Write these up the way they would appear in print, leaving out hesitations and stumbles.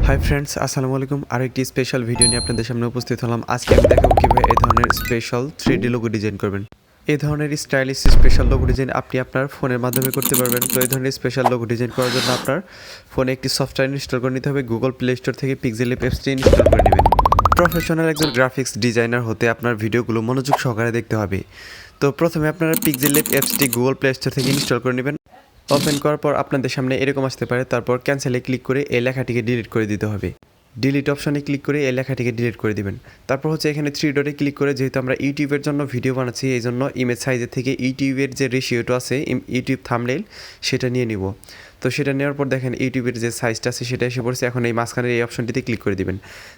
Hi friends, আসসালামু আলাইকুম। আরেকটি স্পেশাল ভিডিও নিয়ে আপনাদের সামনে উপস্থিত হলাম। আজকে আমি দেখাবো কীভাবে এই ধরনের স্পেশাল 3D লোগো ডিজাইন করবেন। এই ধরনের স্টাইলিশ স্পেশাল লোগো ডিজাইন আপনি আপনার ফোনের মাধ্যমে করতে পারবেন। তো এই ধরনের স্পেশাল লোগো ডিজাইন করার জন্য আপনার ফোনে একটি সফটওয়্যার ইনস্টল করে নিতে হবে। গুগল প্লে স্টোর থেকে পিক্সেল অ্যাপসটি ইনস্টল করে নেবেন। প্রফেশনাল একজন গ্রাফিক্স ডিজাইনার হতে আপনার ভিডিওগুলো মনোযোগ সহকারে দেখতে হবে। তো প্রথমে আপনারা পিক্সেল অ্যাপসটি গুগল প্লে স্টোর থেকে ইনস্টল করে নেবেন। ওপেন করার পর আপনাদের সামনে এরকম আসতে পারে। তারপর ক্যান্সেলে ক্লিক করে এই লেখাটিকে ডিলিট করে দিতে হবে। ডিলিট অপশনে ক্লিক করে এই লেখাটিকে ডিলিট করে দিবেন। তারপর হচ্ছে এখানে 3 ডটে ক্লিক করে, যেহেতু আমরা ইউটিউবের জন্য ভিডিও বানাচ্ছি এই জন্য ইমেজ সাইজের থেকে ইউটিউবের যে রেশিওটা আছে ইউটিউব থাম্বনেইল সেটা নিয়ে নিব। তো সেটা নেওয়ার পর দেখেন ইউটিউবের যে সাইজটা আছে সেটা এসে পড়ছে। এখন এই মাঝখানের এই অপশনটিতে ক্লিক করে দিবেন।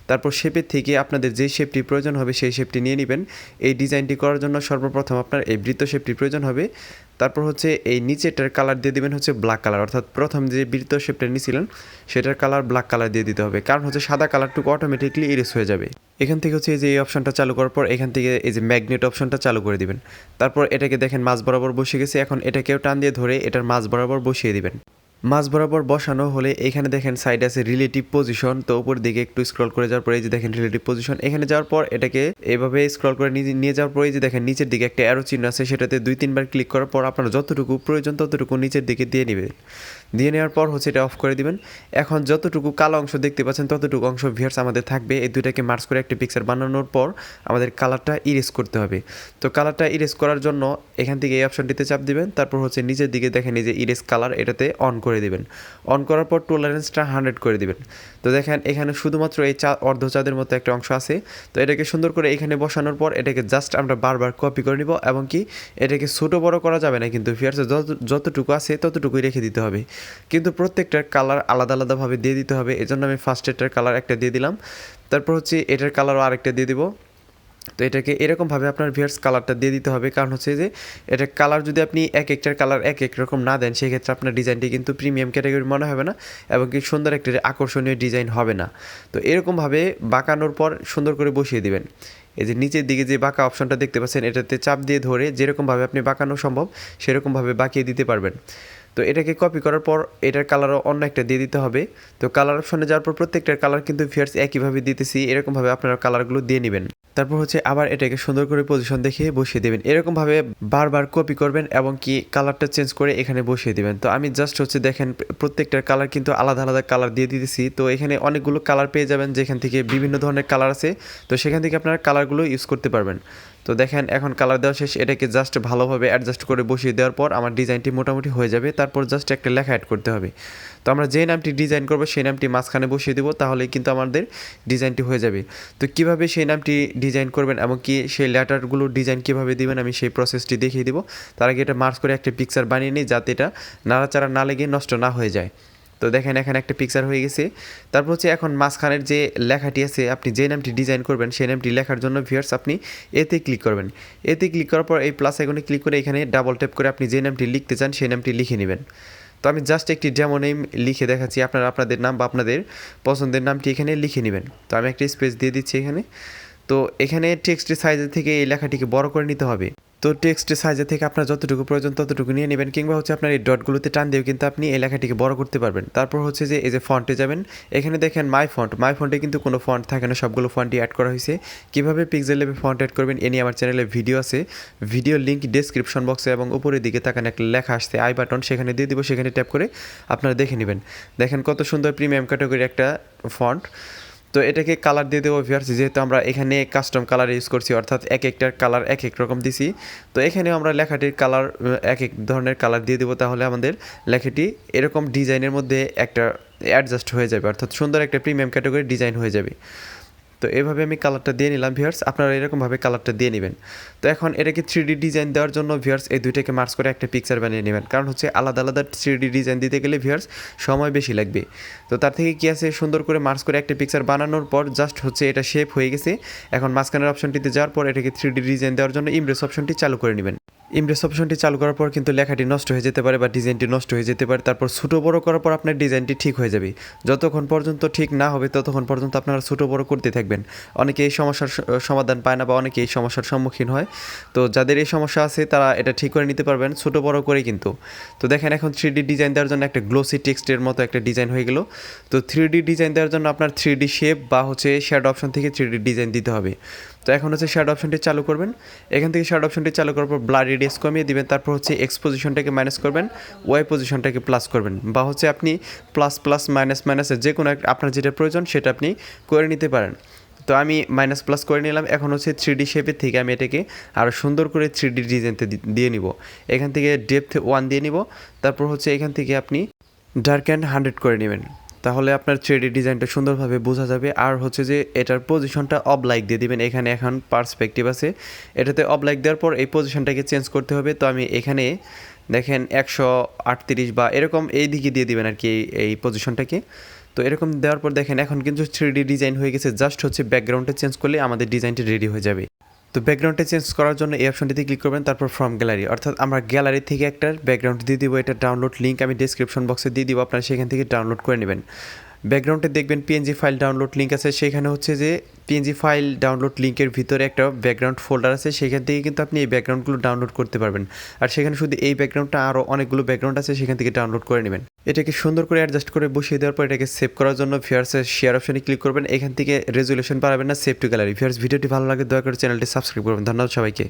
তারপর শেপের থেকে আপনাদের যে শেপটি প্রয়োজন হবে সেই শেপটি নিয়ে নেবেন। এই ডিজাইনটি করার জন্য সর্বপ্রথম আপনার এই বৃত্ত শেপটি প্রয়োজন হবে। তারপর হচ্ছে এই নিচেটার কালার দিয়ে দেবেন হচ্ছে ব্ল্যাক কালার, অর্থাৎ প্রথম যে বৃত্ত শেপটা নিয়েছিলেন সেটার কালার ব্ল্যাক কালার দিয়ে দিতে হবে, কারণ হচ্ছে সাদা কালারটুকু অটোমেটিকলি ইরেজ হয়ে যাবে। এখান থেকে হচ্ছে এই অপশনটা চালু করার পর এখান থেকে এই যে ম্যাগনেট অপশনটা চালু করে দিবেন। তারপর এটাকে দেখেন মাঝ বরাবর বসে গেছে। এখন এটাকেও টান দিয়ে ধরে এটার মাঝ বরাবর বসিয়ে দিবেন। মাঝ বরাবর বসানো হলে এখানে দেখেন সাইডে আছে রিলেটিভ পজিশন। তো উপর দিকে একটু স্ক্রল করে যাওয়ার পরে এই যে দেখেন রিলেটিভ পজিশন, এখানে যাওয়ার পর এটাকে এভাবে স্ক্রল করে নিয়ে যাওয়ার পরে যে দেখেন নিচের দিকে একটা অ্যারো চিহ্ন আছে, সেটাতে 2-3 বার ক্লিক করার পর আপনার যতটুকু প্রয়োজন ততটুকু নিচের দিকে দিয়ে নেবেন। দিয়ে নেওয়ার পর হচ্ছে এটা অফ করে দিবেন। এখন যতটুকু কালো অংশ দেখতে পাচ্ছেন ততটুকু অংশ ভিউয়ার্স আমাদের থাকবে। এই দুইটাকে মার্জ করে একটা পিকচার বানানোর পর আমাদের কালারটা ইরেজ করতে হবে। তো কালারটা ইরেজ করার জন্য এখান থেকে এই অপশনটিতে চাপ দিবেন। তারপর হচ্ছে নিচের দিকে দেখেন এই যে ইরেজ কালার, এটাতে অন করে দিবেন। অন করার পর টলারেন্সটা 100 করে দিবেন। তো দেখেন এখানে শুধুমাত্র এই অর্ধচাঁদের মতো একটা অংশ আছে। তো এটাকে সুন্দর করে এখানে বসানোর পর এটাকে জাস্ট আমরা বারবার কপি করে নিব, এবং কি এটাকে ছোটো বড় করা যাবে না, কিন্তু ভিউয়ার্স যতটুকু আছে ততটুকুই রেখে দিতে হবে। কিন্তু প্রত্যেকটার কালার আলাদা আলাদাভাবে দিয়ে দিতে হবে। এজন্য আমি ফার্স্ট এটার কালার একটা দিয়ে দিলাম, তারপর হচ্ছে এটার কালারও আরেকটা দিয়ে দিব। তো এটাকে এরকমভাবে আপনার ভিউয়ার্স কালারটা দিয়ে দিতে হবে, কারণ হচ্ছে যে এটা কালার যদি আপনি এক একটার কালার এক এক রকম না দেন সেক্ষেত্রে আপনার ডিজাইনটি কিন্তু প্রিমিয়াম ক্যাটাগরি মনে হবে না, এবং কি সুন্দর একটা আকর্ষণীয় ডিজাইন হবে না। তো এরকমভাবে বাঁকানোর পর সুন্দর করে বসিয়ে দিবেন। এই যে নিচের দিকে যে বাঁকা অপশনটা দেখতে পাচ্ছেন, এটাতে চাপ দিয়ে ধরে যেরকমভাবে আপনি বাঁকানো সম্ভব সেরকমভাবে বাঁকিয়ে দিতে পারবেন। তো এটাকে কপি করার পর এটার কালারও অন্য একটা দিয়ে দিতে হবে। তো কালার অপশনে যাওয়ার পর প্রত্যেকটার কালার কিন্তু ভিউয়ার্স একইভাবে দিতেছি, এরকমভাবে আপনারা কালারগুলো দিয়ে নেবেন। তারপর হচ্ছে আবার এটাকে সুন্দর করে পজিশন দেখিয়ে বসিয়ে দেবেন। এরকমভাবে বারবার কপি করবেন এবং কি কালারটা চেঞ্জ করে এখানে বসিয়ে দেবেন। তো আমি জাস্ট হচ্ছে দেখেন প্রত্যেকটার কালার কিন্তু আলাদা আলাদা কালার দিয়ে দিতেছি। তো এখানে অনেকগুলো কালার পেয়ে যাবেন, যেখান থেকে বিভিন্ন ধরনের কালার আছে। তো সেখান থেকে আপনারা কালারগুলো ইউজ করতে পারবেন। তো দেখেন এখন কালার দেওয়া শেষ, এটাকে জাস্ট ভালোভাবে অ্যাডজাস্ট করে বসিয়ে দেওয়ার পর আমার ডিজাইনটি মোটামুটি হয়ে যাবে। তারপর জাস্ট একটা লেখা অ্যাড করতে হবে। তো আমরা যে নামটি ডিজাইন করবো সেই নামটি মাঝখানে বসিয়ে দেবো, তাহলেই কিন্তু আমাদের ডিজাইনটি হয়ে যাবে। তো কীভাবে সেই নামটি ডিজাইন করবেন এবং কি সেই লেটারগুলো ডিজাইন কীভাবে দেবেন আমি সেই প্রসেসটি দেখিয়ে দেবো। তার আগে এটা মার্ক করে একটা পিকচার বানিয়ে নিই, যাতে এটা নাড়াচাড়া না লেগে নষ্ট না হয়ে যায়। তো দেখেন এখানে একটা পিকচার হয়ে গেছে। তারপর হচ্ছে এখন মাঝখানের যে লেখাটি আছে, আপনি যে নামটি ডিজাইন করবেন সেই নামটি লেখার জন্য ভিউয়ার্স আপনি এতে ক্লিক করবেন। এতে ক্লিক করার পর এই প্লাস আইকনে ক্লিক করে এখানে ডাবল ট্যাপ করে আপনি যে নামটি লিখতে চান সেই নামটি লিখে নেবেন। তো আমি জাস্ট একটি ডেমো নেম লিখে দেখাচ্ছি, আপনারা আপনাদের নাম বা আপনাদের পছন্দের নামটি এখানে লিখে নেবেন। তো আমি একটা স্পেস দিয়ে দিচ্ছি এখানে। তো এখানে টেক্সটের সাইজের থেকে এই লেখাটিকে বড় করে নিতে হবে। তো টেক্সটের সাইজের থেকে আপনার যতটুকু প্রয়োজন ততটুকু নিয়ে নেবেন, কিংবা হচ্ছে আপনার এই ডটগুলোতে টান দিয়েও কিন্তু আপনি এই লেখাটিকে বড় করতে পারবেন। তারপর হচ্ছে যে এই যে ফন্টে যাবেন, এখানে দেখেন মাই ফন্টে কিন্তু কোনো ফন্ট থাকে না, সবগুলো ফন্টই অ্যাড করা হয়েছে। কীভাবে পিক্সেল ল্যাবে ফন্ট অ্যাড করবেন এ নিয়ে আমার চ্যানেলে ভিডিও আছে, ভিডিও লিঙ্ক ডেসক্রিপশন বক্সে এবং উপরের দিকে তাকান একটা লেখা আসছে আই বাটন, সেখানে দিয়ে দিব, সেখানে ট্যাপ করে আপনারা দেখে নেবেন। দেখেন কত সুন্দর প্রিমিয়াম ক্যাটাগরি একটা ফন্ট। তো এটাকে কালার দিয়ে দেবো ভিউয়ার্স, যেহেতু আমরা এখানে কাস্টম কালার ইউজ করছি, অর্থাৎ এক একটার কালার এক এক রকম দিছি। তো এখানেও আমরা লেখাটির কালার এক এক ধরনের কালার দিয়ে দেবো, তাহলে আমাদের লেখাটি এরকম ডিজাইনের মধ্যে একটা অ্যাডজাস্ট হয়ে যাবে, অর্থাৎ সুন্দর একটা প্রিমিয়াম ক্যাটাগরি ডিজাইন হয়ে যাবে। তো এভাবে আমি কালারটা দিয়ে নিলাম ভিউয়ার্স, আপনারা এরকমভাবে কালারটা দিয়ে নেবেন। তো এখন এটাকে 3D ডিজাইন দেওয়ার জন্য ভিউয়ার্স এই দুইটাকে মার্জ করে একটা পিকচার বানিয়ে নেবেন, কারণ হচ্ছে আলাদা আলাদা 3D ডিজাইন দিতে গেলে ভিউয়ার্স সময় বেশি লাগবে। তো তার থেকে কী আছে, সুন্দর করে মার্জ করে একটা পিকচার বানানোর পর জাস্ট হচ্ছে এটা শেপ হয়ে গেছে। এখন মাঝখানের অপশনটিতে যাওয়ার পর এটাকে 3D ডিজাইন দেওয়ার জন্য ইমপ্রেস অপশনটি চালু করে নেবেন। ইমপ্রেস অপশনটি চালু করার পর কিন্তু লেখাটি নষ্ট হয়ে যেতে পারে বা ডিজাইনটি নষ্ট হয়ে যেতে পারে। তারপর ছোটো বড়ো করার পর আপনার ডিজাইনটি ঠিক হয়ে যাবে। যতক্ষণ পর্যন্ত ঠিক না হবে ততক্ষণ পর্যন্ত আপনারা ছোটো বড়ো করতে থাকবেন। অনেকে এই সমস্যার সমাধান পায় না বা অনেকে এই সমস্যার সম্মুখীন হয়। তো যাদের এই সমস্যা আছে তারা এটা ঠিক করে নিতে পারবেন ছোটো বড়ো করে কিন্তু। তো দেখেন এখন 3D ডিজাইন দেওয়ার জন্য একটা গ্লোসি টেক্সটের মতো একটা ডিজাইন হয়ে গেল। তো 3D ডিজাইন দেওয়ার জন্য আপনার 3D শেপ বা হচ্ছে শ্যাডো অপশন থেকে 3D ডিজাইন দিতে হবে। তো এখন হচ্ছে শ্যাডো অপশনটি চালু করবেন। এখান থেকে শ্যাডো অপশনটি চালু করার পর ব্লার রেডিয়াস কমিয়ে দিবেন। তারপর হচ্ছে এক্স পজিশনটাকে মাইনাস করবেন, ওয়াই পজিশনটাকে প্লাস করবেন, বা হচ্ছে আপনি প্লাস প্লাস মাইনাস মাইনাসের যে কোনো আপনার যেটা প্রয়োজন সেটা আপনি করে নিতে পারেন। তো আমি মাইনাস প্লাস করে নিলাম। এখন হচ্ছে 3D শেপের থেকে আমি এটাকে আরও সুন্দর করে 3D ডিজাইনতে দিয়ে নিব। এখান থেকে ডেপথ 1 দিয়ে নিব। তারপর হচ্ছে এখান থেকে আপনি ডার্ক অ্যান্ড 100 করে নেবেন। তাহলে আপনার 3D ডিজাইনটা সুন্দরভাবে বোঝা যাবে। আর হচ্ছে যে এটার পজিশনটা অবলাইক দিয়ে দিবেন। এখানে এখন পার্সপেক্টিভ আছে, এটাতে অবলাইক দেওয়ার পর এই পজিশনটাকে চেঞ্জ করতে হবে। তো আমি এখানে দেখেন 138 বা এরকম এই দিকে দিয়ে দিবেন আর কি এই পজিশনটাকে। তো এরকম দেওয়ার পর দেখেন এখন কিন্তু 3D ডিজাইন হয়ে গেছে। জাস্ট হচ্ছে ব্যাকগ্রাউন্ডটা চেঞ্জ করলে আমাদের ডিজাইনটি রেডি হয়ে যাবে। তো ব্যাকগ্রাউন্ডটা চেঞ্জ করার জন্য এই অপশনটিতে ক্লিক করবেন। তারপর ফ্রম গ্যালারি, অর্থাৎ আমরা গ্যালারি থেকে একটা ব্যাকগ্রাউন্ড দিয়ে দিব। এটা ডাউনলোড লিঙ্ক আমি ডিসক্রিপশন বক্সে দিয়ে দিব, আপনারা সেখান থেকে ডাউনলোড করে নেবেন। ব্যাকগ্রাউন্ডে দেখবেন পিএনজি ফাইল ডাউনলোড লিঙ্ক আছে, সেখানে হচ্ছে যে পিএনজি ফাইল ডাউনলোড লিঙ্কের ভিতরে একটা ব্যাকগ্রাউন্ড ফোল্ডার আছে, সেখান থেকে কিন্তু আপনি এই ব্যাকগ্রাউন্ডগুলো ডাউনলোড করতে পারবেন। আর সেখানে শুধু এই ব্যাকগ্রাউন্ডটা আরও অনেকগুলো ব্যাকগ্রাউন্ড আছে, সেখান থেকে ডাউনলোড করে নেবেন। এটাকে সুন্দর করে অ্যাডজাস্ট করে বসিয়ে দেওয়ার পর এটাকে সেভ করার জন্য ভিউয়ার্সের শেয়ার অপশনে ক্লিক করবেন। এখান থেকে রেজুলেশন বাড়াবেন না, সেভ টু গ্যালারি। ভিউয়ার্স ভিডিওটি ভালো লাগে দয়া করে চ্যানেলটি সাবস্ক্রাইব করবেন। ধন্যবাদ সবাইকে।